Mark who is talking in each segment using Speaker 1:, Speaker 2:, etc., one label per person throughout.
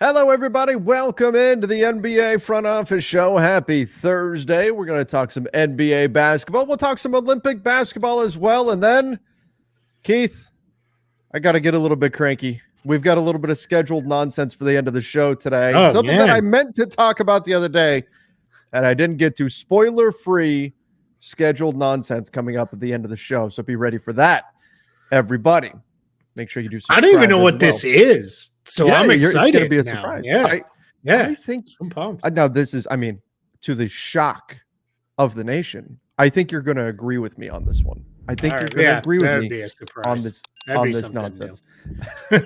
Speaker 1: Hello, everybody. Welcome into the NBA Front Office Show. Happy Thursday. We're going to talk some NBA basketball. We'll talk some Olympic basketball as well. And then, Keith, I got to get a little bit cranky. We've got a little bit of scheduled nonsense for the end of the show today.
Speaker 2: Oh,
Speaker 1: Something that I meant to talk about the other day, and I didn't get to. Spoiler-free scheduled nonsense coming up at the end of the show. So be ready for that, everybody. Make sure you do subscribe.
Speaker 2: I don't even know what this is. So yeah, I'm excited.
Speaker 1: It's going to be a surprise. I think
Speaker 2: I'm pumped.
Speaker 1: Now this is, to the shock of the nation, I think you're going to agree with me on this one. I think you're going to agree with me on this nonsense. All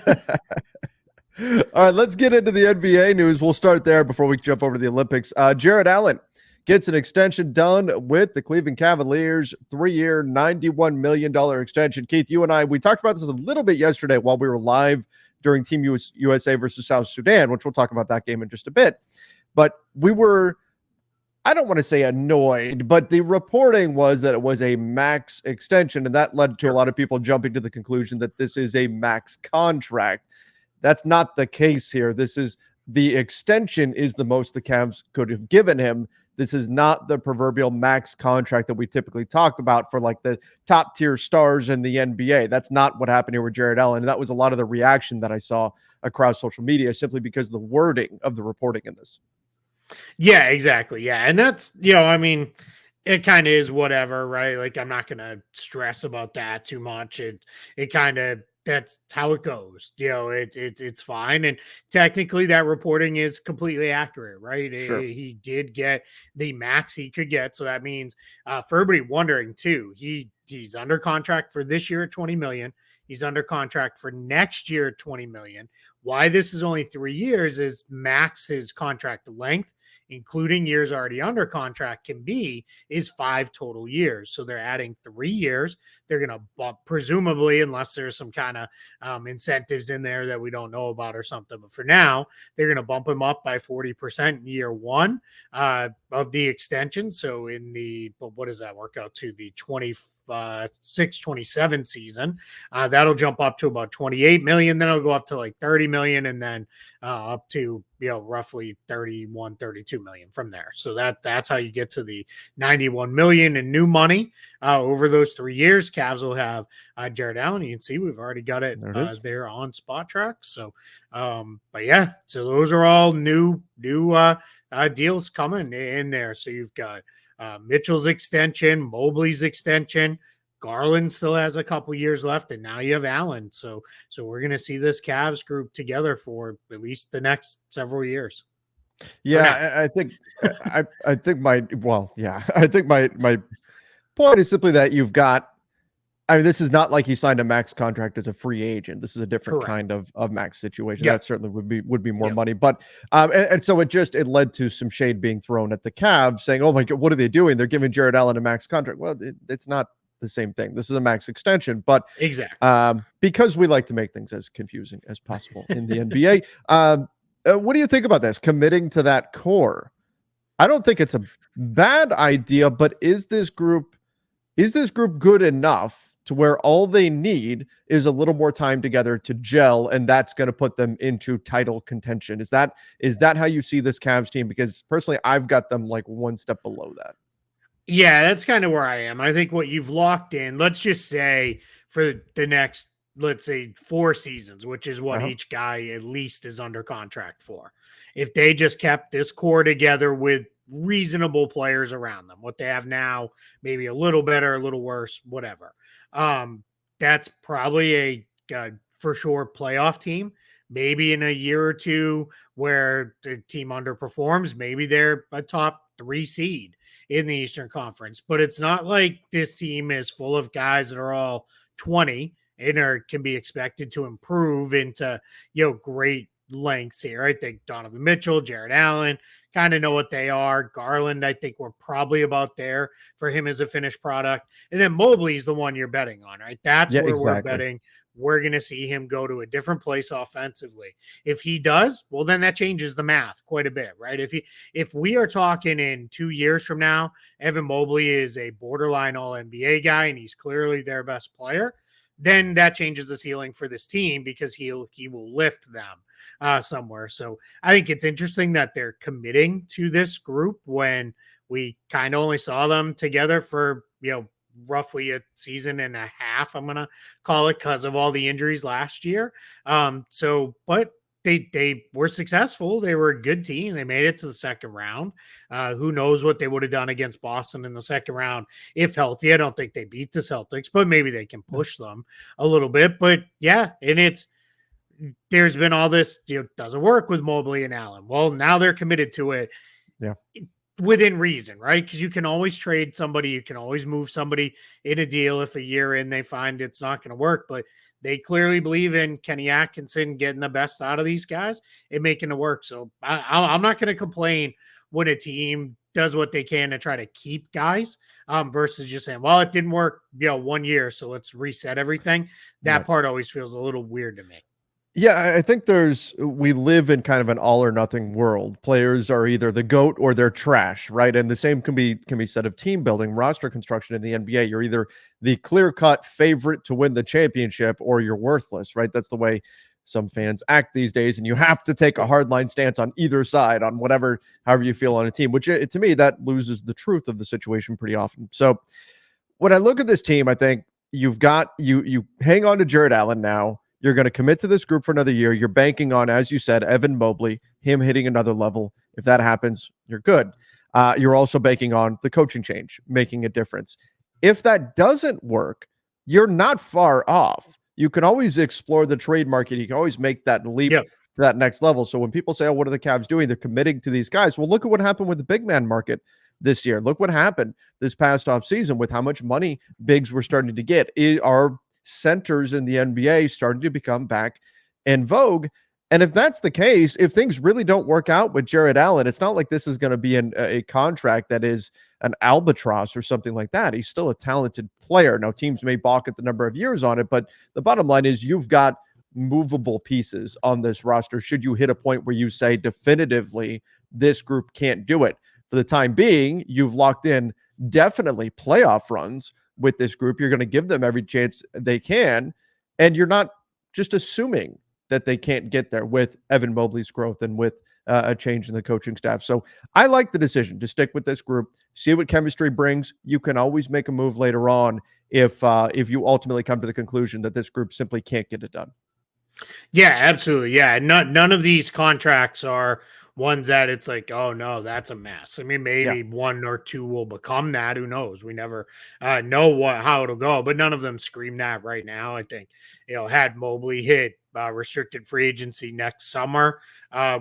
Speaker 1: right, let's get into the NBA news. We'll start there before we jump over to the Olympics. Jarrett Allen gets an extension done with the Cleveland Cavaliers, 3-year, $91 million extension. Keith, you and I, we talked about this a little bit yesterday while we were live during Team USA versus South Sudan, which we'll talk about that game in just a bit. But we were, I don't want to say annoyed, but the reporting was that it was a max extension, and that led to a lot of people jumping to the conclusion that this is a max contract. That's not the case here. The extension is the most the Cavs could have given him. This is not the proverbial max contract that we typically talk about for like the top tier stars in the NBA. That's not what happened here with Jarrett Allen. And that was a lot of the reaction that I saw across social media simply because of the wording of the reporting in this.
Speaker 2: Yeah, exactly. Yeah. And that's, it kind of is whatever, right? Like, I'm not going to stress about that too much. It kind of, that's how it goes. It's fine. And technically that reporting is completely accurate, right?
Speaker 1: Sure.
Speaker 2: He did get the max he could get. So that means for everybody wondering too, he's under contract for this year at $20 million. He's under contract for next year at $20 million. Why this is only 3 years is max his contract length, including years already under contract, is 5 total years. So they're adding 3 years. They're going to bump, presumably, unless there's some kind of incentives in there that we don't know about or something. But for now, they're going to bump him up by 40% in year one of the extension. So what does that work out to? The 26-27 season, that'll jump up to about 28 million, then it'll go up to like 30 million, and then up to roughly 31-32 million from there. So that's how you get to the 91 million in new money over those 3 years. Cavs will have Jarrett Allen. You can see we've already got it there on Spot Track. So but yeah, so those are all new deals coming in there. So you've got Mitchell's extension, Mobley's extension, Garland still has a couple years left, and now you have Allen. So we're going to see this Cavs group together for at least the next several years.
Speaker 1: Yeah, I think my point is simply that you've got, this is not like he signed a max contract as a free agent. This is a different kind of max situation. That certainly would be more money. But and so it led to some shade being thrown at the Cavs saying, oh my God, what are they doing? They're giving Jarrett Allen a max contract. Well, it's not the same thing. This is a max extension, but
Speaker 2: exactly
Speaker 1: because we like to make things as confusing as possible in the NBA. What do you think about this? Committing to that core? I don't think it's a bad idea, but is this group good enough to where all they need is a little more time together to gel, and that's going to put them into title contention? Is that how you see this Cavs team? Because personally, I've got them like one step below that.
Speaker 2: Yeah, that's kind of where I am. I think what you've locked in, let's just say for the next, let's say 4 seasons, which is what each guy at least is under contract for. If they just kept this core together with reasonable players around them, what they have now, maybe a little better, a little worse, whatever. That's probably a for sure playoff team. Maybe in a year or two where the team underperforms, maybe they're a top 3 seed in the Eastern Conference. But it's not like this team is full of guys that are all 20 and can be expected to improve into great lengths here. I think Donovan Mitchell, Jarrett Allen kind of know what they are. Garland, I think we're probably about there for him as a finished product. And then Mobley's the one you're betting on, right? That's where we're betting. We're going to see him go to a different place offensively. If he does, well, then that changes the math quite a bit, right? If we are talking in 2 years from now, Evan Mobley is a borderline All-NBA guy and he's clearly their best player, then that changes the ceiling for this team because he will lift them. somewhere. So I think it's interesting that they're committing to this group when we kind of only saw them together for, roughly a season and a half, I'm going to call it, because of all the injuries last year. But they were successful. They were a good team. They made it to the second round. Who knows what they would have done against Boston in the second round if healthy. I don't think they beat the Celtics, but maybe they can push them a little bit. But yeah, and there's been all this, doesn't work with Mobley and Allen. Well, now they're committed to it.
Speaker 1: Yeah.
Speaker 2: Within reason, right? Because you can always trade somebody, you can always move somebody in a deal if a year in they find it's not going to work. But they clearly believe in Kenny Atkinson getting the best out of these guys and making it work. So I'm not going to complain when a team does what they can to try to keep guys versus just saying, well, it didn't work, 1 year, so let's reset everything. That part always feels a little weird to me.
Speaker 1: Yeah, I think we live in kind of an all or nothing world. Players are either the GOAT or they're trash, right? And the same can be said of team building, roster construction in the NBA. You're either the clear-cut favorite to win the championship or you're worthless, right? That's the way some fans act these days, and you have to take a hardline stance on either side on however you feel on a team, which to me, that loses the truth of the situation pretty often. So when I look at this team, I think you've got you hang on to Jared Allen now. You're going to commit to this group for another year. You're banking on, as you said, Evan Mobley, him hitting another level. If that happens, you're good. You're also banking on the coaching change, making a difference. If that doesn't work, you're not far off. You can always explore the trade market. You can always make that leap to that next level. So when people say, oh, what are the Cavs doing? They're committing to these guys. Well, look at what happened with the big man market this year. Look what happened this past offseason with how much money bigs were starting to get. Are centers in the NBA starting to become back in vogue? And if that's the case, if things really don't work out with Jared Allen, it's not like this is going to be a contract that is an albatross or something like that. He's still a talented player. Now, teams may balk at the number of years on it, but the bottom line is you've got movable pieces on this roster should you hit a point where you say definitively this group can't do it. For the time being, you've locked in definitely playoff runs with this group. You're going to give them every chance they can, and you're not just assuming that they can't get there with Evan Mobley's growth and with a change in the coaching staff. So I like the decision to stick with this group, see what chemistry brings. You can always make a move later on if you ultimately come to the conclusion that this group simply can't get it done.
Speaker 2: Yeah, absolutely. Yeah, none of these contracts are ones that it's like, oh no, that's a mess. I mean, maybe one or two will become that. Who knows? We never know how it'll go, but none of them scream that right now. I think, had Mobley hit restricted free agency next summer,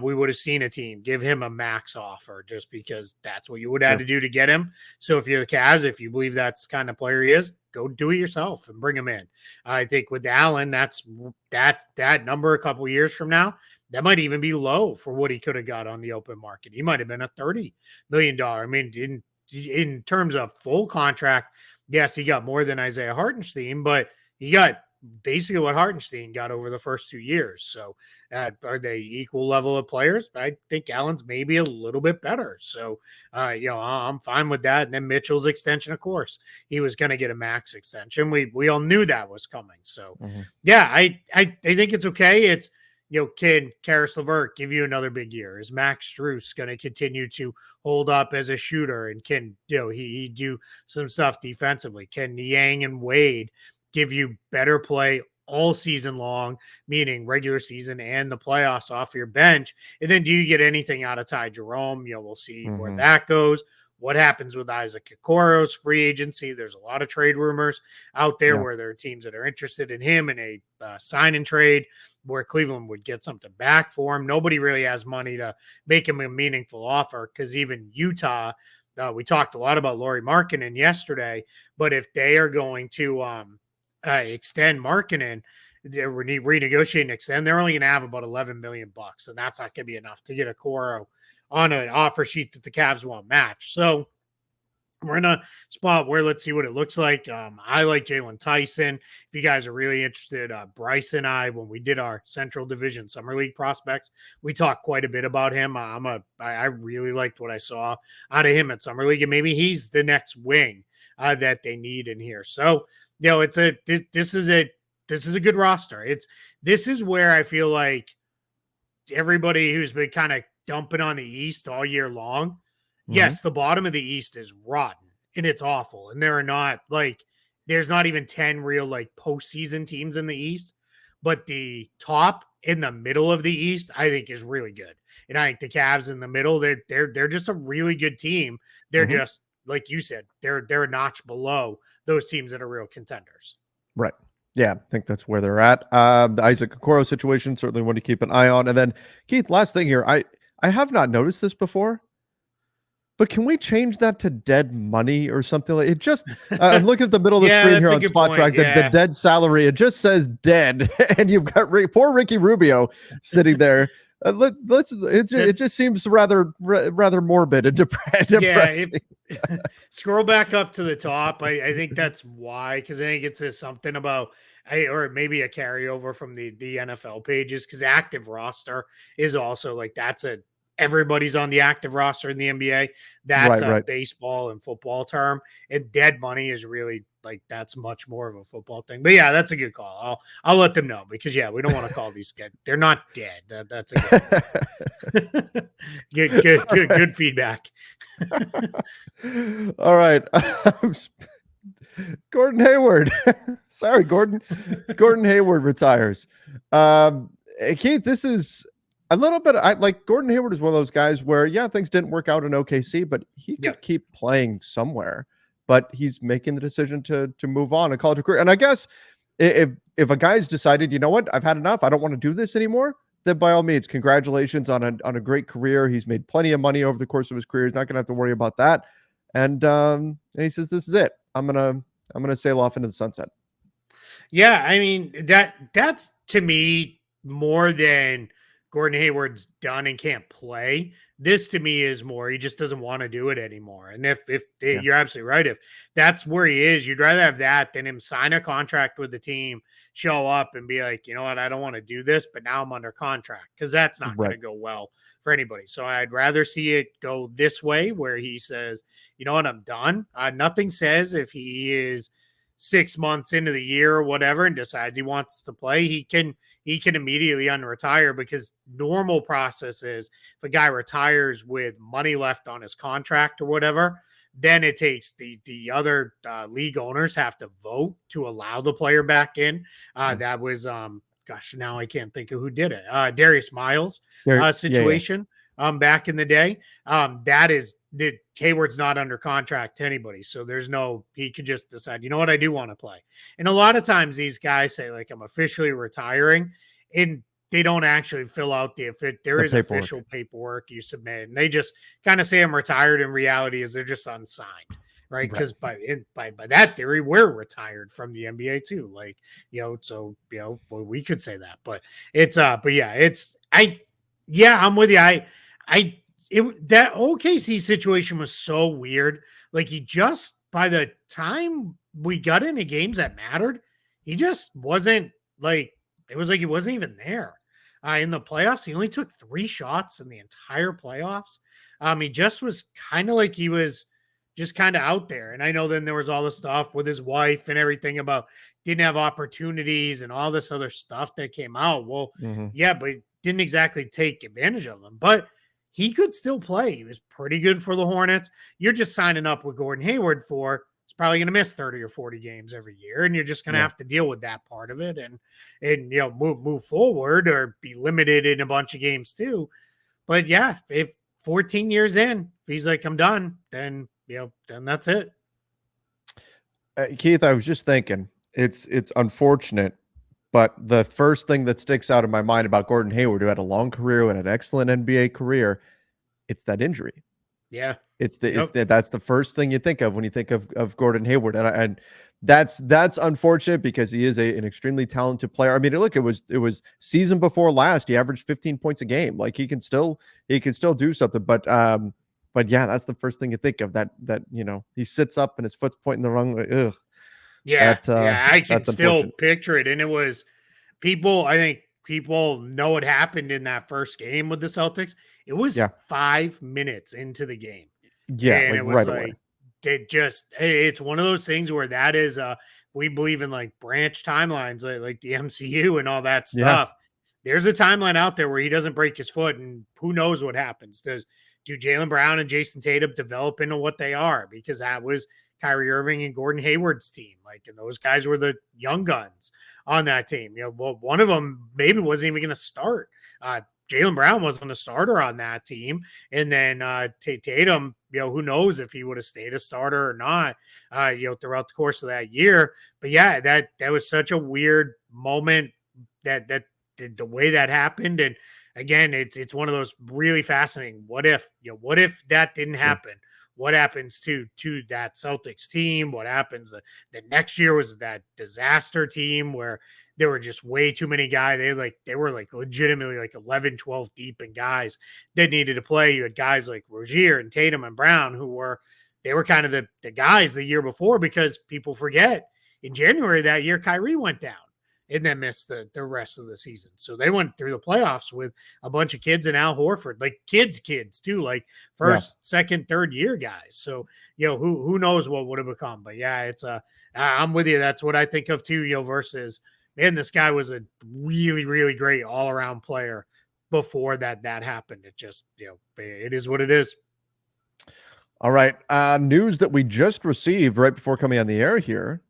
Speaker 2: we would have seen a team give him a max offer just because that's what you would have to do to get him. So if you're the Cavs, if you believe that's the kind of player he is, go do it yourself and bring him in. I think with Allen, that's that number a couple years from now, that might even be low for what he could have got on the open market. He might have been a $30 million. I mean, in terms of full contract, yes, he got more than Isaiah Hartenstein, but he got basically what Hartenstein got over the first 2 years. So are they equal level of players? I think Allen's maybe a little bit better. So, I'm fine with that. And then Mitchell's extension, of course, he was going to get a max extension. We all knew that was coming. So, I think it's okay. It's, can Karis LeVert give you another big year? Is Max Strus going to continue to hold up as a shooter? And can, he do some stuff defensively? Can Niang and Wade give you better play all season long, meaning regular season and the playoffs off your bench? And then do you get anything out of Ty Jerome? We'll see where that goes. What happens with Isaac Okoro's free agency? There's a lot of trade rumors out there where there are teams that are interested in him in a sign and trade where Cleveland would get something back for him. Nobody really has money to make him a meaningful offer because even Utah, we talked a lot about Lauri Markkanen yesterday, but if they are going to extend Markkanen, they're renegotiating extend, they're only going to have about $11 million, and that's not going to be enough to get Okoro on an offer sheet that the Cavs won't match. So we're in a spot where let's see what it looks like. I like Jalen Tyson. If you guys are really interested, Bryce and I, when we did our Central Division Summer League prospects, we talked quite a bit about him. I really liked what I saw out of him at Summer League, and maybe he's the next wing that they need in here. So, this is a good roster. This is where I feel like everybody who's been kind of dumping on the East all year long,
Speaker 1: Mhm.
Speaker 2: yes, the bottom of the East is rotten and it's awful. And there are not like, there's not even 10 real like postseason teams in the East, but the top in the middle of the East, I think is really good. And I think the Cavs in the middle, they're just a really good team. They're
Speaker 1: Mhm.
Speaker 2: just like you said, they're a notch below those teams that are real contenders.
Speaker 1: Right. Yeah, I think that's where they're at. The Isaac Okoro situation, certainly one to keep an eye on. And then Keith, last thing here. I have not noticed this before, but can we change that to dead money or something like it? Just I'm looking at the middle of the
Speaker 2: Yeah,
Speaker 1: screen
Speaker 2: that's
Speaker 1: here
Speaker 2: a
Speaker 1: on
Speaker 2: good
Speaker 1: Spot
Speaker 2: point.
Speaker 1: Track, the
Speaker 2: Yeah.
Speaker 1: dead salary. It just says dead, and you've got poor Ricky Rubio sitting there. It just seems rather morbid and
Speaker 2: Yeah,
Speaker 1: depressing.
Speaker 2: scroll back up to the top. I think that's why, because I think it says something about or maybe a carryover from the NFL pages, because active roster is also like that's a everybody's on the active roster in the NBA. That's
Speaker 1: Right,
Speaker 2: a
Speaker 1: right.
Speaker 2: baseball and football term, and dead money is really like that's much more of a football thing. But yeah, that's a good call. I'll let them know because yeah, we don't want to call these guys. They're not dead. That's a good good feedback.
Speaker 1: All right. Gordon Hayward. Sorry, Gordon. Gordon Hayward retires. Keith, this is a little bit. I like Gordon Hayward is one of those guys where, yeah, things didn't work out in OKC, but he could keep playing somewhere. But he's making the decision to move on a college career. And I guess if a guy's decided, you know what, I've had enough, I don't want to do this anymore, then by all means, congratulations on a great career. He's made plenty of money over the course of his career. He's not going to have to worry about that. And he says, "This is it. I'm gonna sail off into the sunset."
Speaker 2: Yeah, I mean that's to me more than Gordon Hayward's done and can't play. This to me is more he just doesn't want to do it anymore. And if
Speaker 1: Yeah.
Speaker 2: you're absolutely right, if that's where he is, you'd rather have that than him sign a contract with the team, show up and be like, you know what, I don't want to do this, but now I'm under contract because that's not going to go well for anybody. So I'd rather see it go this way where he says, you know what, I'm done. Nothing says if he is 6 months into the year or whatever and decides he wants to play, he can immediately unretire because normal process is if a guy retires with money left on his contract or whatever, then it takes the other league owners have to vote to allow the player back in. That was gosh, now I can't think of who did it. Darius Miles situation back in the day. That is that Hayward's not under contract to anybody. So there's no, he could just decide, you know what, I do want to play. And a lot of times these guys say, like, I'm officially retiring, and they don't actually fill out there is paperwork. Official paperwork you submit. And they just kind of say I'm retired. In reality is they're just unsigned. Right. Because by that theory, we're retired from the NBA too. Like, you know, so, you know, well, we could say that, but it's, but yeah, I'm with you. That OKC situation was so weird. Like he just by the time we got into games that mattered, he just wasn't like it was like he wasn't even there. In the playoffs, he only took 3 shots in the entire playoffs. He just was kind of like he was just kind of out there. And I know then there was all the stuff with his wife and everything about didn't have opportunities and all this other stuff that came out. Well, yeah, but didn't exactly take advantage of them. But he could still play. He was pretty good for the Hornets. You're just signing up with Gordon Hayward for he's probably going to miss 30 or 40 games every year, and you're just going to have to deal with that part of it and you know move forward or be limited in a bunch of games too. But yeah, if 14 years in, if he's like I'm done, then you know then that's it.
Speaker 1: Keith, I was just thinking it's unfortunate, but the first thing that sticks out in my mind about Gordon Hayward, who had a long career and an excellent NBA career, it's that injury.
Speaker 2: Yeah.
Speaker 1: That's the first thing you think of when you think of Gordon Hayward. And that's unfortunate because he is an extremely talented player. I mean, look, it was season before last. He averaged 15 points a game. Like he can still do something. But yeah, that's the first thing you think of that, you know, he sits up and his foot's pointing the wrong way. Ugh.
Speaker 2: Yeah. I can still picture it. And it was I think people know what happened in that first game with the Celtics. It was 5 minutes into the game.
Speaker 1: Yeah.
Speaker 2: And
Speaker 1: like
Speaker 2: it was
Speaker 1: right
Speaker 2: like,
Speaker 1: away.
Speaker 2: It's one of those things where that is, we believe in like branch timelines, like the MCU and all that stuff. there's a timeline out there where he doesn't break his foot, and who knows what happens. Do Jaylen Brown and Jason Tatum develop into what they are? Because that was Kyrie Irving and Gordon Hayward's team. Like, and those guys were the young guns on that team. Well, one of them maybe wasn't even going to start. Jaylen Brown wasn't a starter on that team. And then Tatum, who knows if he would have stayed a starter or not, throughout the course of that year. But yeah, that was such a weird moment that the way that happened. And again, it's one of those really fascinating. What if that didn't happen? What happens to that Celtics team? What happens the next year? Was that disaster team where there were just way too many guys? They were legitimately 11, 12 deep in guys that needed to play. You had guys like Rozier and Tatum and Brown who were kind of the guys the year before, because people forget in January that year, Kyrie went down and then missed the rest of the season. So they went through the playoffs with a bunch of kids and Al Horford, like kids too, like first, second, third year guys. So, who knows what would have become, but yeah, I'm with you. That's what I think of too, versus, man, this guy was a really, really great all around player before that happened. It just, it is what it is.
Speaker 1: All right. News that we just received right before coming on the air here.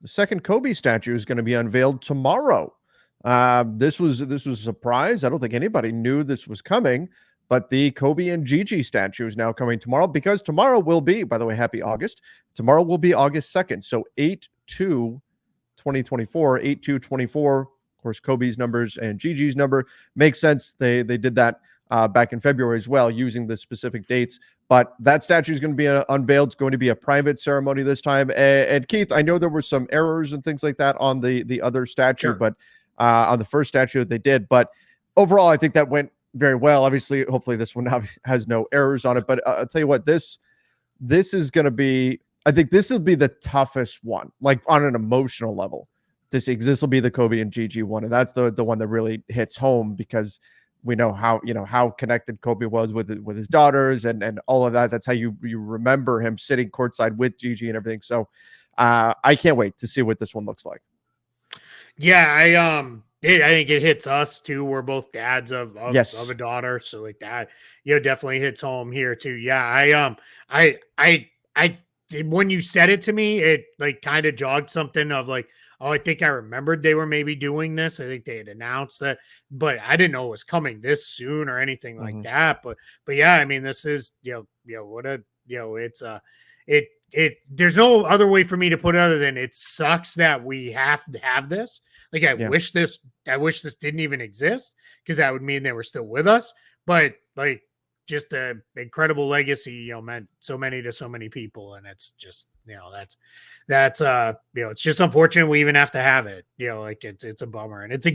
Speaker 1: The second Kobe statue is going to be unveiled tomorrow. This was a surprise. I don't think anybody knew this was coming, but the Kobe and GiGi statue is now coming tomorrow, because tomorrow will be, by the way, happy August. Tomorrow will be August 2nd. So 8/2/2024, 8/2/24. Of course, Kobe's numbers and GiGi's number makes sense. They did that back in February as well, using the specific dates. But that statue is going to be unveiled. It's going to be a private ceremony this time. And Keith, I know there were some errors and things like that on the other statue,
Speaker 2: Sure.
Speaker 1: but on the first statue that they did. But overall, I think that went very well. Obviously, hopefully this one has no errors on it. But I'll tell you what, this is going to be, I think this will be the toughest one, like on an emotional level. This will be the Kobe and GiGi one. And that's the one that really hits home, because we know how connected Kobe was with his daughters and all of that. That's how you remember him sitting courtside with GiGi and everything. So I can't wait to see what this one looks like.
Speaker 2: Yeah, I think it hits us too. We're both dads of a daughter, so like that, definitely hits home here too. Yeah, I when you said it to me, it like kind of jogged something of like, oh, I think I remembered they were maybe doing this. I think they had announced that, but I didn't know it was coming this soon or anything like that. But yeah, I mean, this is, it's there's no other way for me to put it other than it sucks that we have to have this. Like, I wish this didn't even exist, because that would mean they were still with us. But like, just an incredible legacy, meant so many to so many people. And it's just, that's it's just unfortunate we even have to have it. Like it's a bummer. And it's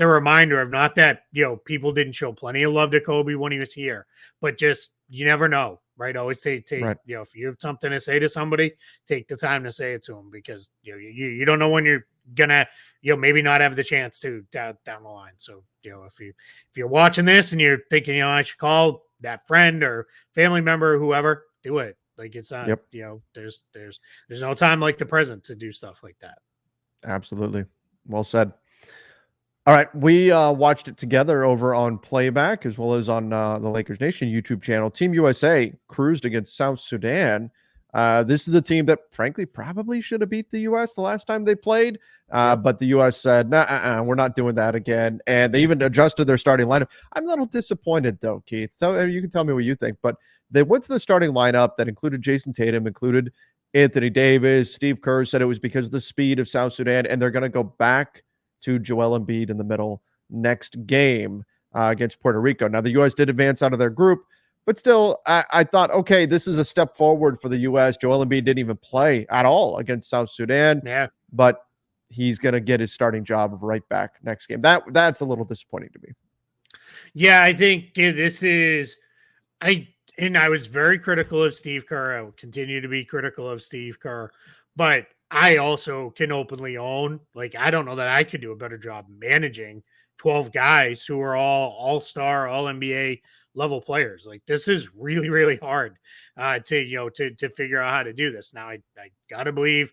Speaker 2: a reminder of, not that, people didn't show plenty of love to Kobe when he was here, but just, you never know, right? Always take
Speaker 1: right.
Speaker 2: If you have something to say to somebody, take the time to say it to them, because you don't know when you're gonna maybe not have the chance to down the line. So if you're watching this and you're thinking, I should call that friend or family member or whoever, do it. Like, it's not, there's no time like the present to do stuff like that.
Speaker 1: Absolutely. Well said. All right. We watched it together over on Playback, as well as on the Lakers Nation YouTube channel. Team USA cruised against South Sudan. This is the team that, frankly, probably should have beat the U.S. the last time they played. But the U.S. said, we're not doing that again. And they even adjusted their starting lineup. I'm a little disappointed, though, Keith. So you can tell me what you think. But they went to the starting lineup that included Jason Tatum, included Anthony Davis. Steve Kerr said it was because of the speed of South Sudan. And they're going to go back to Joel Embiid in the middle next game against Puerto Rico. Now, the U.S. did advance out of their group. But still, I thought, okay, this is a step forward for the U.S. Joel Embiid didn't even play at all against South Sudan.
Speaker 2: Yeah.
Speaker 1: But he's going to get his starting job right back next game. That's a little disappointing to me.
Speaker 2: Yeah, I think this is – I was very critical of Steve Kerr. I will continue to be critical of Steve Kerr. But I also can openly own, like, I don't know that I could do a better job managing 12 guys who are all all-star, all-NBA level players. Like, this is really, really hard to figure out how to do this. Now, I gotta believe,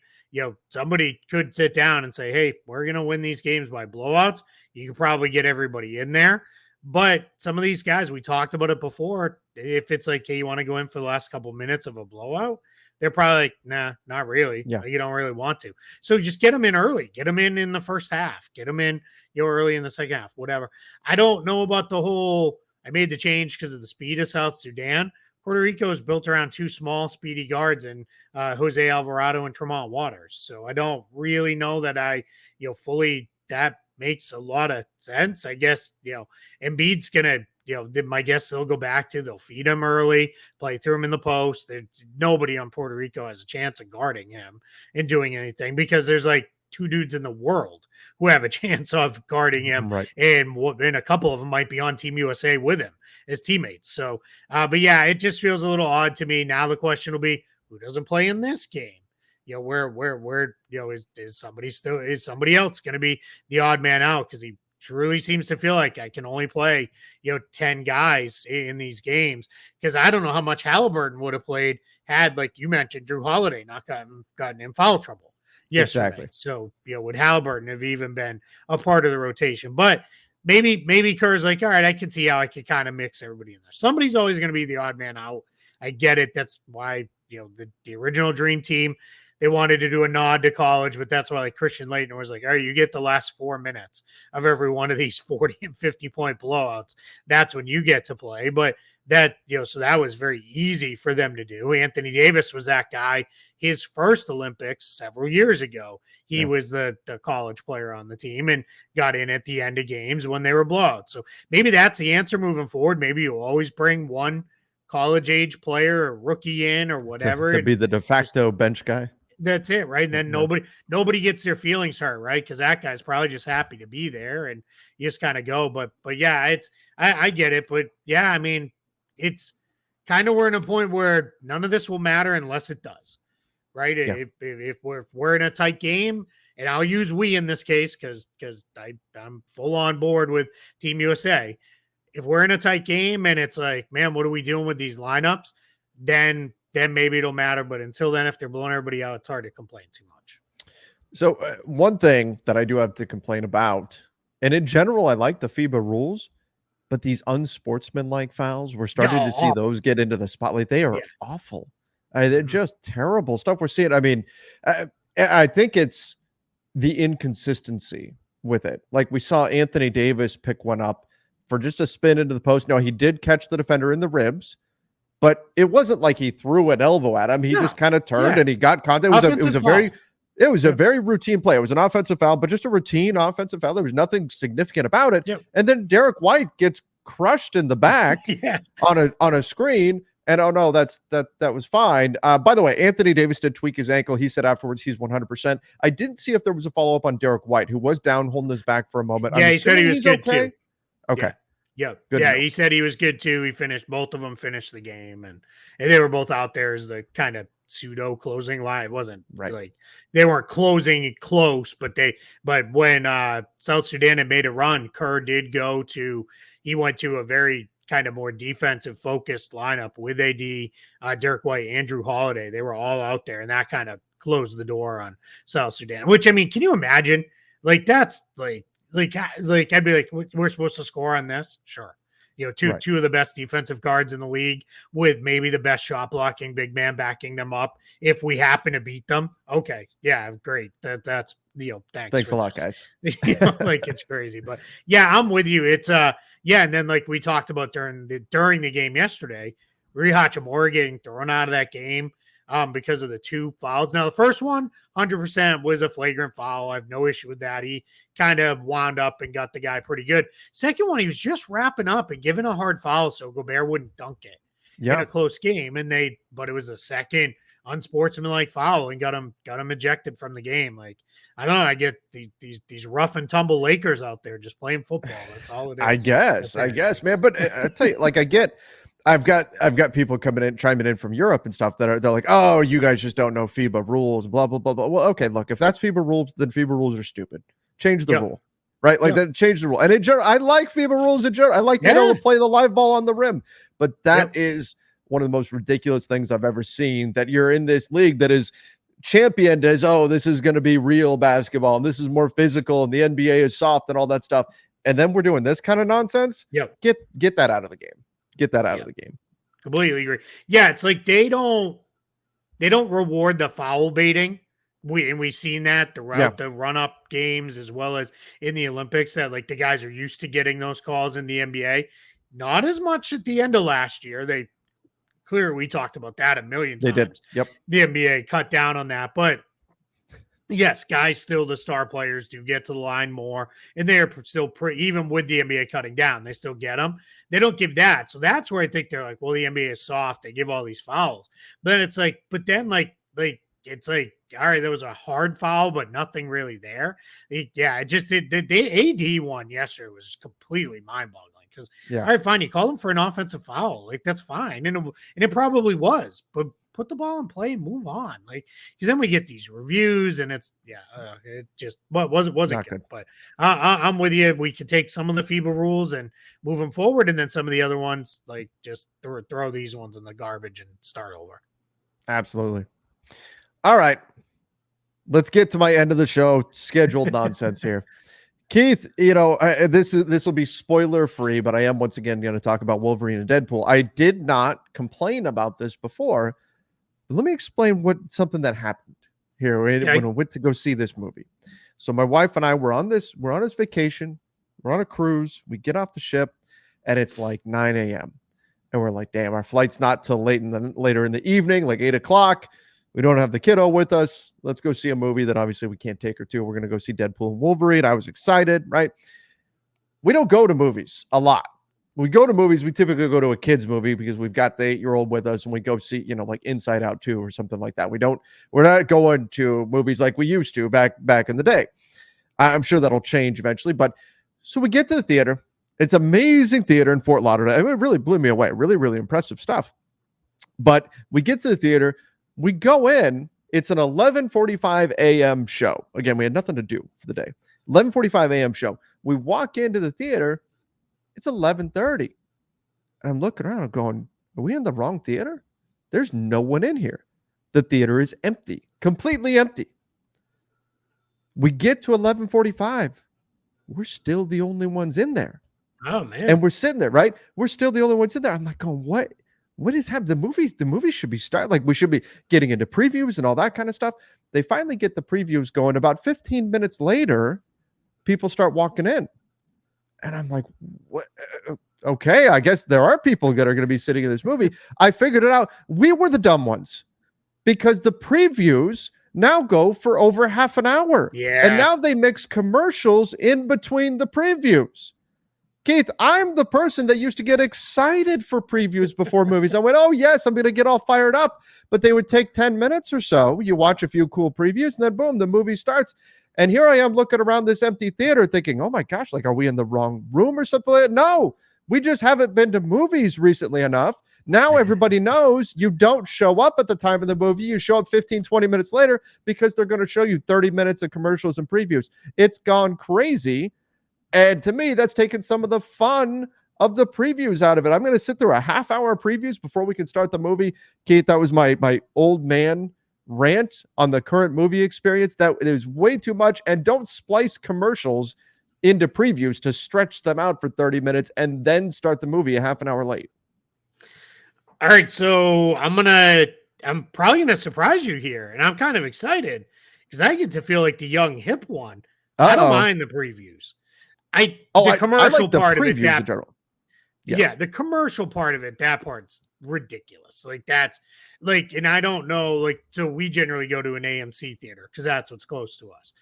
Speaker 2: somebody could sit down and say, hey, we're going to win these games by blowouts. You could probably get everybody in there. But some of these guys, we talked about it before. If it's like, hey, you want to go in for the last couple minutes of a blowout, they're probably like, nah, not really.
Speaker 1: Yeah.
Speaker 2: You don't really want to. So just get them in early. Get them in the first half. Get them in, early in the second half, whatever. I don't know about the whole, I made the change because of the speed of South Sudan. Puerto Rico is built around two small, speedy guards and Jose Alvarado and Tremont Waters. So I don't really know that I, fully that makes a lot of sense. I guess, Embiid's going to, my guess they'll go back to, they'll feed him early, play through him in the post. There's nobody on Puerto Rico has a chance of guarding him and doing anything because there's like two dudes in the world who have a chance of guarding him.
Speaker 1: Right.
Speaker 2: And a couple of them might be on Team USA with him as teammates. So, but yeah, it just feels a little odd to me. Now the question will be, who doesn't play in this game? Where is somebody else going to be the odd man out? Because he truly seems to feel like I can only play, 10 guys in these games. Because I don't know how much Halliburton would have played had, like you mentioned, Drew Holiday not gotten in foul trouble yesterday.
Speaker 1: Exactly.
Speaker 2: So, would Halliburton have even been a part of the rotation? But maybe Kerr's like, all right, I can see how I could kind of mix everybody in there. Somebody's always going to be the odd man out. I get it. That's why, the original dream team, they wanted to do a nod to college, but that's why like Christian Laettner was like, all right, you get the last 4 minutes of every one of these 40 and 50 point blowouts. That's when you get to play. But that, so that was very easy for them to do. Anthony Davis was that guy. His first Olympics several years ago, he was the college player on the team and got in at the end of games when they were blowouts. So maybe that's the answer moving forward. Maybe you always bring one college age player or rookie in or whatever.
Speaker 1: To be the de facto bench guy.
Speaker 2: That's it, right? And then nobody gets their feelings hurt, right? Because that guy's probably just happy to be there, and you just kind of go. But yeah, I get it. But yeah, I mean, it's kind of we're in a point where none of this will matter unless it does, right? Yeah. If we're in a tight game, and I'll use we in this case because I'm full on board with Team USA. If we're in a tight game and it's like, man, what are we doing with these lineups? Then maybe it'll matter. But until then, if they're blowing everybody out, it's hard to complain too much.
Speaker 1: So one thing that I do have to complain about, and in general, I like the FIBA rules, but these unsportsmanlike fouls, we're starting to see those get into the spotlight. They are awful. They're just terrible stuff we're seeing. I mean, I think it's the inconsistency with it. Like we saw Anthony Davis pick one up for just a spin into the post. No, he did catch the defender in the ribs, but it wasn't like he threw an elbow at him. He just kind of turned and he got contact. It was a very routine play. It was an offensive foul, but just a routine offensive foul. There was nothing significant about it. Yep. And then Derek White gets crushed in the back on a screen. And oh no, that was fine. By the way, Anthony Davis did tweak his ankle. He said afterwards he's 100%. I didn't see if there was a follow-up on Derek White, who was down holding his back for a moment.
Speaker 2: Yeah, he said he was good too.
Speaker 1: Okay.
Speaker 2: Yeah. Yeah. He said he was good too. Both of them finished the game, and they were both out there as the kind of pseudo closing line. It wasn't like they weren't closing close, but when South Sudan had made a run, Kerr did he went to a very kind of more defensive focused lineup with AD, Derek White, Andrew Holiday. They were all out there, and that kind of closed the door on South Sudan, which, I mean, can you imagine? Like, that's like I'd be like, we're supposed to score on this. Sure. Two of the best defensive guards in the league with maybe the best shot blocking big man backing them up. If we happen to beat them. Okay. Yeah. Great. That's thanks
Speaker 1: a lot, guys.
Speaker 2: Like, it's crazy, but yeah, I'm with you. It's and then like we talked about during the game yesterday, Rui Hachimura getting thrown out of that game because of the two fouls. Now, the first one, 100% was a flagrant foul. I have no issue with that. He kind of wound up and got the guy pretty good. Second one, he was just wrapping up and giving a hard foul so Gobert wouldn't dunk it in a close game. But it was a second unsportsmanlike foul and got him ejected from the game. Like, I don't know. I get these rough and tumble Lakers out there just playing football. That's all it is.
Speaker 1: I guess, man. But I tell you, like, I've got people chiming in from Europe and stuff they're like, oh, you guys just don't know FIBA rules, blah, blah, blah, blah. Well, okay, look, if that's FIBA rules, then FIBA rules are stupid. Change the rule, right? Like that, change the rule. And in general, I like FIBA rules in general. I like being able to play the live ball on the rim, but that is one of the most ridiculous things I've ever seen, that you're in this league that is championed as, oh, this is going to be real basketball and this is more physical and the NBA is soft and all that stuff. And then we're doing this kind of nonsense.
Speaker 2: Yep.
Speaker 1: Get that out of the game. Get that out of the game.
Speaker 2: Completely agree. Yeah, it's like they don't reward the foul baiting. We've seen that throughout the run-up games as well as in the Olympics, that like the guys are used to getting those calls in the NBA. Not as much at the end of last year. We talked about that a million times.
Speaker 1: They did. Yep.
Speaker 2: The NBA cut down on that, but yes, guys, still the star players do get to the line more, and they're still even with the NBA cutting down, they still get them. They don't give that, so that's where I think they're like, well, the NBA is soft. They give all these fouls, but then it's like, it's like, all right, there was a hard foul, but nothing really there. It just did. The AD one yesterday was completely mind-boggling. Because, all right, fine, you call him for an offensive foul. Like, that's fine. And it probably was. But put the ball in play and move on. Like, because then we get these reviews and it just wasn't good. But I'm with you. We could take some of the FIBA rules and move them forward. And then some of the other ones, like, just throw these ones in the garbage and start over.
Speaker 1: Absolutely. All right. Let's get to my end of the show scheduled nonsense here. Keith, this will be spoiler free, but I am once again going to talk about Wolverine and Deadpool. I did not complain about this before. But let me explain something that happened here when I went to go see this movie. So my wife and I we're on this vacation. We're on a cruise. We get off the ship and it's like 9 a.m. And we're like, damn, our flight's not till later in the evening, like 8 o'clock. We don't have the kiddo with us. Let's go see a movie that obviously we can't take her to. We're going to go see Deadpool and Wolverine. I was excited, right? We don't go to movies a lot. When we go to movies, we typically go to a kid's movie because we've got the 8-year-old with us and we go see, like Inside Out 2 or something like that. We're not going to movies like we used to back in the day. I'm sure that'll change eventually. But so we get to the theater. It's amazing theater in Fort Lauderdale. It really blew me away. Really, really impressive stuff. But we get to the theater. We go in, it's an 11:45 a.m. show. Again, we had nothing to do for the day. 11:45 a.m. show. We walk into the theater, it's 11:30. And I'm looking around, I'm going, are we in the wrong theater? There's no one in here. The theater is empty, completely empty. We get to 11:45. We're still the only ones in there.
Speaker 2: Oh, man.
Speaker 1: And we're sitting there, right? We're still the only ones in there. I'm like, going, what? What is happening? The movie should be starting. Like, we should be getting into previews and all that kind of stuff. They finally get the previews going. About 15 minutes later, people start walking in. And I'm like, what? Okay, I guess there are people that are going to be sitting in this movie. I figured it out. We were the dumb ones because the previews now go for over half an hour.
Speaker 2: Yeah.
Speaker 1: And now they mix commercials in between the previews. Keith, I'm the person that used to get excited for previews before movies. I went, oh, yes, I'm going to get all fired up. But they would take 10 minutes or so. You watch a few cool previews, and then boom, the movie starts. And here I am looking around this empty theater thinking, oh, my gosh, like, are we in the wrong room or something like that? No, we just haven't been to movies recently enough. Now everybody knows you don't show up at the time of the movie. You show up 15, 20 minutes later because they're going to show you 30 minutes of commercials and previews. It's gone crazy. And to me, that's taken some of the fun of the previews out of it. I'm going to sit through a half-hour previews before we can start the movie. Keith, that was my old man rant on the current movie experience. That is way too much. And don't splice commercials into previews to stretch them out for 30 minutes and then start the movie a half an hour late.
Speaker 2: All right, so I'm probably going to surprise you here. And I'm kind of excited because I get to feel like the young hip one. I don't mind the previews. The commercial part of it, the commercial part of it, that part's ridiculous. Like, that's like, and I don't know, like, so we generally go to an AMC theater because that's what's close to us.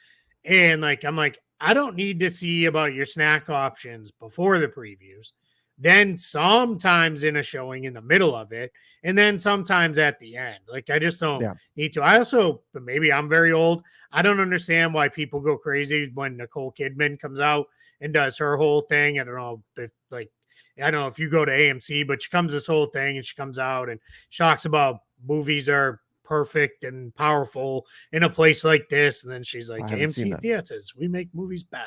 Speaker 2: And like, I'm like, I don't need to see about your snack options before the previews. Then sometimes in a showing in the middle of it, and then sometimes at the end. Like, I just don't need to. I also, but maybe I'm very old. I don't understand why people go crazy when Nicole Kidman comes out and does her whole thing. I don't know if you go to AMC, but she comes this whole thing and she comes out and she talks about movies are perfect and powerful in a place like this. And then she's like, AMC Theaters, we make movies better.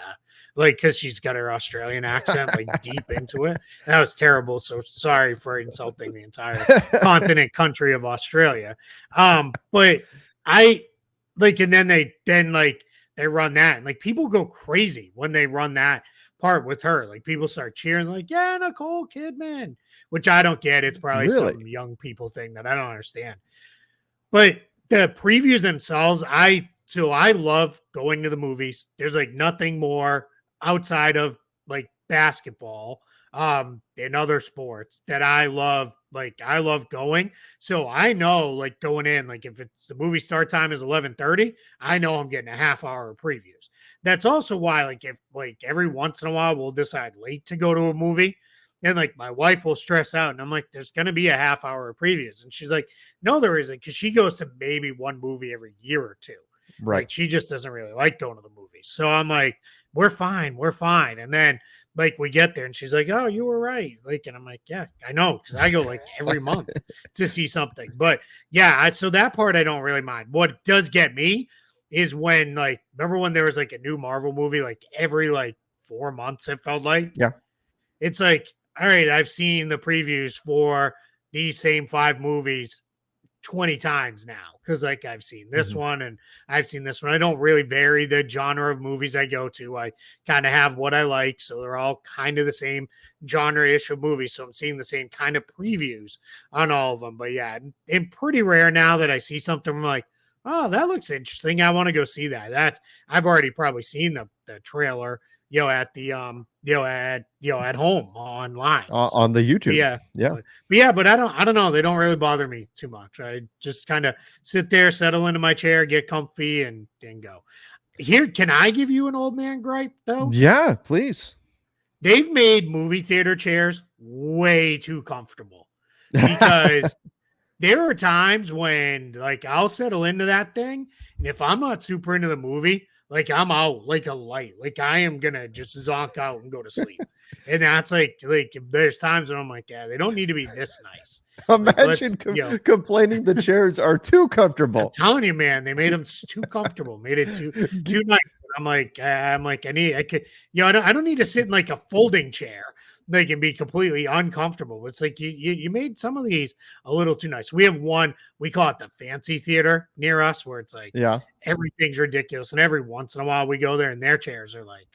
Speaker 2: Like, because she's got her Australian accent like deep into it. That was terrible. So sorry for insulting the entire continent country of Australia. But Like, and then they run that, and like people go crazy when they run that part with her. Like people start cheering, like, yeah, Nicole Kidman, which I don't get. It's probably
Speaker 1: Really?
Speaker 2: some young people thing that I don't understand. But the previews themselves, I love going to the movies. There's like nothing more outside of like basketball, and other sports that I love. Like I love going. So I know like going in, like if it's the movie start time is 11:30, I know I'm getting a half hour of previews. That's also why like if like every once in a while we'll decide late to go to a movie. And like my wife will stress out, and I'm like, there's going to be a half hour of previews. And she's like, no, there isn't, because she goes to maybe one movie every year or two.
Speaker 1: Right.
Speaker 2: Like she just doesn't really like going to the movies. So I'm like, we're fine. And then like we get there and she's like, oh, you were right. Like, and I'm like, yeah, I know, because I go like every month to see something. But yeah, so that part I don't really mind. What does get me is when like, remember when there was like a new Marvel movie like every like 4 months, it felt like?
Speaker 1: Yeah.
Speaker 2: It's like, all right, I've seen the previews for these same 5 movies 20 times now, because like I've seen this one and I've seen this one. I don't really vary the genre of movies I go to. I kind of have what I like, so they're all kind of the same genre-ish of movies, so I'm seeing the same kind of previews on all of them. But yeah, it's pretty rare now that I see something I'm like, oh, that looks interesting, I want to go see that. I've already probably seen the trailer, at the at home online
Speaker 1: On the YouTube.
Speaker 2: But I don't know. They don't really bother me too much. I just kind of sit there, settle into my chair, get comfy, and go. Here, can I give you an old man gripe though?
Speaker 1: Yeah, please.
Speaker 2: They've made movie theater chairs way too comfortable, because there are times when like I'll settle into that thing, and if I'm not super into the movie, like I'm out like a light. Like I am gonna just zonk out and go to sleep. And that's like there's times when I'm like, yeah, they don't need to be this nice.
Speaker 1: Imagine complaining the chairs are too comfortable.
Speaker 2: I'm telling you, man, they made them too comfortable, made it too nice. I'm like, I don't need to sit in like a folding chair. They can be completely uncomfortable. It's like you made some of these a little too nice. We have one, we call it the fancy theater near us, where it's like everything's ridiculous, and every once in a while we go there and their chairs are like,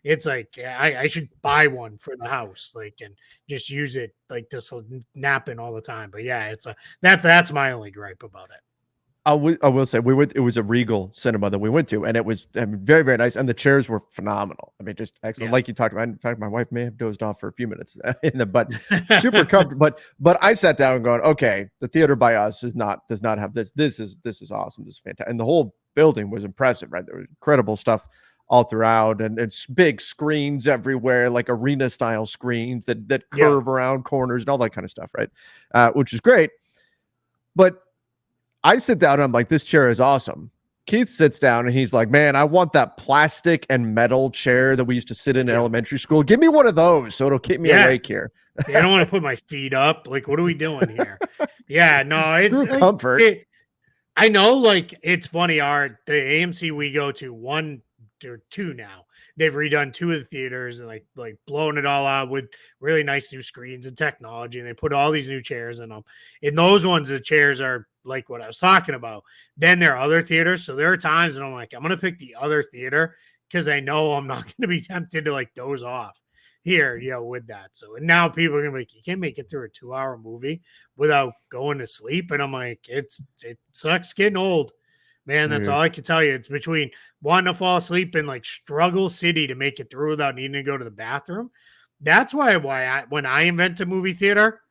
Speaker 2: it's like I should buy one for the house, like, and just use it like this nap in all the time. But yeah, that's my only gripe about it.
Speaker 1: I will say it was a Regal cinema that we went to, and it was very, very nice. And the chairs were phenomenal. I mean, just excellent. Like you talked about. In fact, my wife may have dozed off for a few minutes but super comfortable. But I sat down and going, okay, the theater by us does not have this. This is awesome. This is fantastic. And the whole building was impressive, right? There was incredible stuff all throughout, and it's big screens everywhere, like arena style screens that curve around corners and all that kind of stuff, right? Which is great. But I sit down and I'm like, this chair is awesome. Keith sits down and he's like, man, I want that plastic and metal chair that we used to sit in elementary school. Give me one of those so it'll keep me awake here.
Speaker 2: I don't want to put my feet up. Like, what are we doing here? No, it's
Speaker 1: like, comfort.
Speaker 2: I know, like, it's funny. The AMC we go to, 1 or 2 now, they've redone 2 of the theaters and like blown it all out with really nice new screens and technology. And they put all these new chairs in them. In those ones, the chairs are like what I was talking about. Then there are other theaters. So there are times when I'm like, I'm going to pick the other theater, because I know I'm not going to be tempted to like doze off here, with that. So, and now people are going to be like, you can't make it through a 2-hour movie without going to sleep. And I'm like, it sucks getting old. Man, that's all I can tell you. It's between wanting to fall asleep and like struggle city to make it through without needing to go to the bathroom. That's why when I invent a movie theater,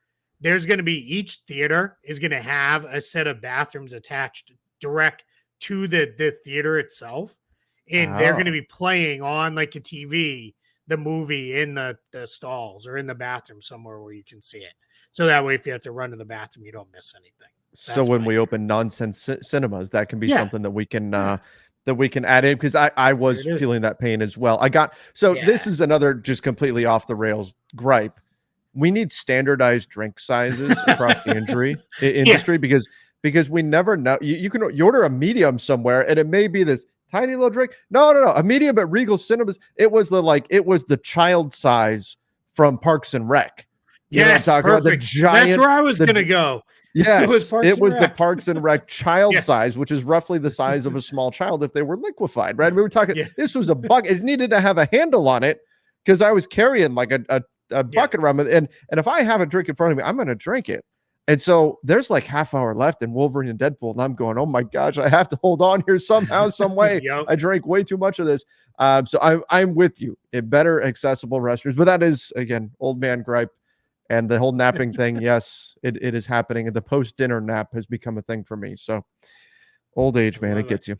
Speaker 2: there's going to be, each theater is going to have a set of bathrooms attached direct to the theater itself. And they're going to be playing on like a TV, the movie in the stalls or in the bathroom somewhere where you can see it. So that way, if you have to run to the bathroom, you don't miss anything.
Speaker 1: So when we open nonsense cinemas, that can be something that we can add in, because I was feeling that pain as well. This is another just completely off the rails gripe. We need standardized drink sizes across the industry, because we never know. You order a medium somewhere and it may be this tiny little drink. No. A medium at Regal Cinemas, it was the child size from Parks and Rec.
Speaker 2: Yes, perfect. That's where I was going to go.
Speaker 1: Yes, it was the
Speaker 2: Rec.
Speaker 1: Parks and Rec child
Speaker 2: Yeah.
Speaker 1: size, which is roughly the size of a small child if they were liquefied, right? We were talking,
Speaker 2: Yeah.
Speaker 1: this was a bucket. It needed to have a handle on it because I was carrying like a bucket around with, and if I have a drink in front of me, I'm going to drink it. And so there's like half hour left in Wolverine and Deadpool, and I'm going, oh my gosh, I have to hold on here somehow, some way.
Speaker 2: Yep.
Speaker 1: I drank way too much of this. So I'm with you. It better accessible restrooms, but that is again old man gripe, and the whole napping thing. Yes, it is happening, and the post dinner nap has become a thing for me. So old age, man, it gets you.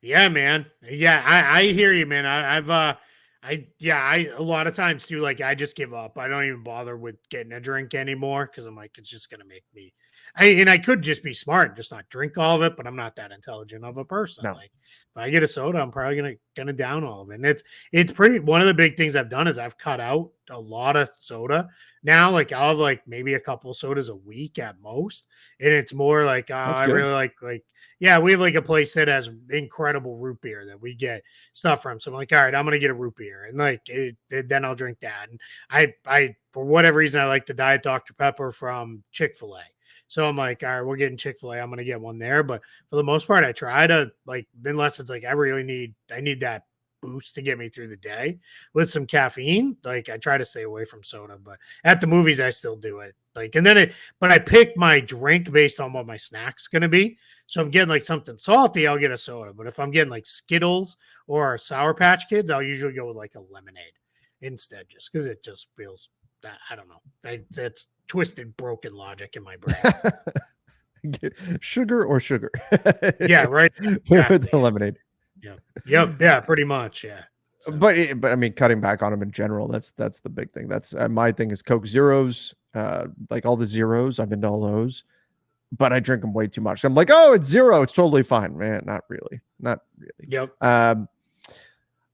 Speaker 2: Yeah, man. Yeah, I hear you, man. I a lot of times too, like I just give up. I don't even bother with getting a drink anymore because I'm like, it's just gonna make me. I could just be smart and just not drink all of it, but I'm not that intelligent of a person.
Speaker 1: No.
Speaker 2: Like if I get a soda, I'm probably gonna down all of it. And it's pretty. One of the big things I've done is I've cut out a lot of soda now. Like I'll have like maybe a couple sodas a week at most, and it's more like I really like. Yeah, we have like a place that has incredible root beer that we get stuff from. So I'm like, all right, I'm gonna get a root beer, and like then I'll drink that. And I for whatever reason I like the Diet Dr Pepper from Chick-fil-A. So I'm like, all right, we're getting Chick-fil-A. I'm gonna get one there. But for the most part, I try to like, unless it's like I need that boost to get me through the day with some caffeine. Like I try to stay away from soda, but at the movies I still do it. Like and then but I pick my drink based on what my snack's gonna be. So I'm getting like something salty, I'll get a soda. But if I'm getting like Skittles or Sour Patch Kids, I'll usually go with like a lemonade instead, just because it just feels that I don't know. That's twisted, broken logic in my brain.
Speaker 1: Sugar or sugar?
Speaker 2: Yeah, right.
Speaker 1: With the lemonade.
Speaker 2: Yep. Yeah, pretty much. Yeah.
Speaker 1: So. But I mean, cutting back on them in general, that's the big thing. That's my thing is Coke Zeros, like all the zeros. I've been to all those. But I drink them way too much. I'm like, oh, it's zero. It's totally fine, man. Not really.
Speaker 2: Yep.
Speaker 1: All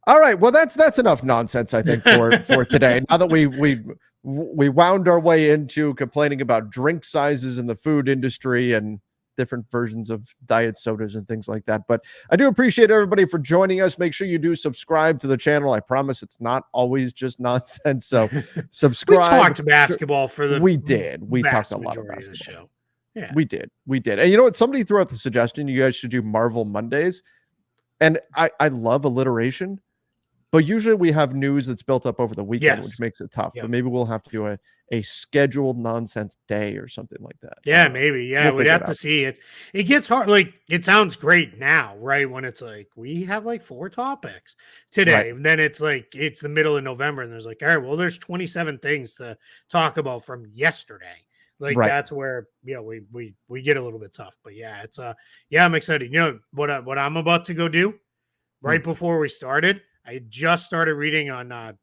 Speaker 1: right. Well, that's enough nonsense, I think, for today. Now that we wound our way into complaining about drink sizes in the food industry and different versions of diet sodas and things like that. But I do appreciate everybody for joining us. Make sure you do subscribe to the channel. I promise it's not always just nonsense. So subscribe.
Speaker 2: We talked basketball for the
Speaker 1: we talked a lot of basketball.
Speaker 2: Show. Yeah.
Speaker 1: We did. And you know what? Somebody threw out the suggestion you guys should do Marvel Mondays. And I love alliteration, but usually we have news that's built up over the weekend, which makes it tough. Yep. But maybe we'll have to do a scheduled nonsense day or something like that.
Speaker 2: Yeah, maybe. Yeah, we'd have to see it. It gets hard. Like it sounds great now, right? When it's like we have like 4 topics today. Right. And then it's like it's the middle of November and there's like, all right, well, there's 27 things to talk about from yesterday. Like that's where we get a little bit tough, but yeah, it's I'm excited. You know what I'm about to go do right before we started. I just started reading on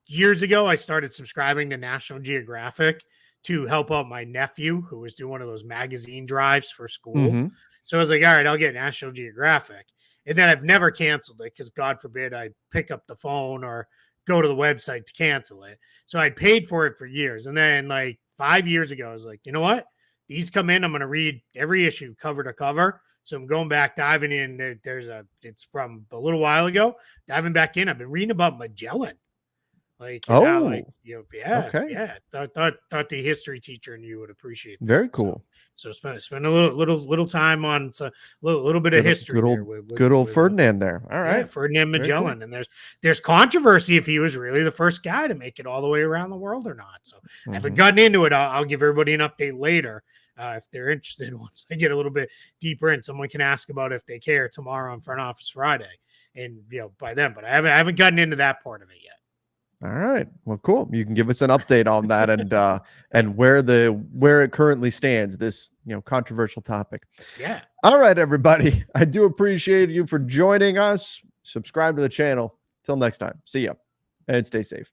Speaker 2: years ago I started subscribing to National Geographic to help out my nephew who was doing one of those magazine drives for school. Mm-hmm. So I was like, all right, I'll get National Geographic, and then I've never canceled it because God forbid I pick up the phone or go to the website to cancel it. So I paid for it for years. And then like 5 years ago, I was like, you know what? These come in, I'm going to read every issue cover to cover. So I'm going back, diving in. It's from a little while ago, diving back in. I've been reading about Magellan. Like,
Speaker 1: okay.
Speaker 2: Thought the history teacher and you would appreciate that.
Speaker 1: Very cool.
Speaker 2: So spend a little time on a little bit of history.
Speaker 1: Good old Ferdinand there. All right,
Speaker 2: Ferdinand Magellan, cool. And there's controversy if he was really the first guy to make it all the way around the world or not. So I haven't gotten into it. I'll give everybody an update later if they're interested. Once I get a little bit deeper in, someone can ask about if they care tomorrow on Front Office Friday, and by then. But I haven't gotten into that part of it yet.
Speaker 1: All right. Well, cool. You can give us an update on that and where it currently stands, this, controversial topic.
Speaker 2: Yeah.
Speaker 1: All right, everybody. I do appreciate you for joining us. Subscribe to the channel. Till next time. See ya and stay safe.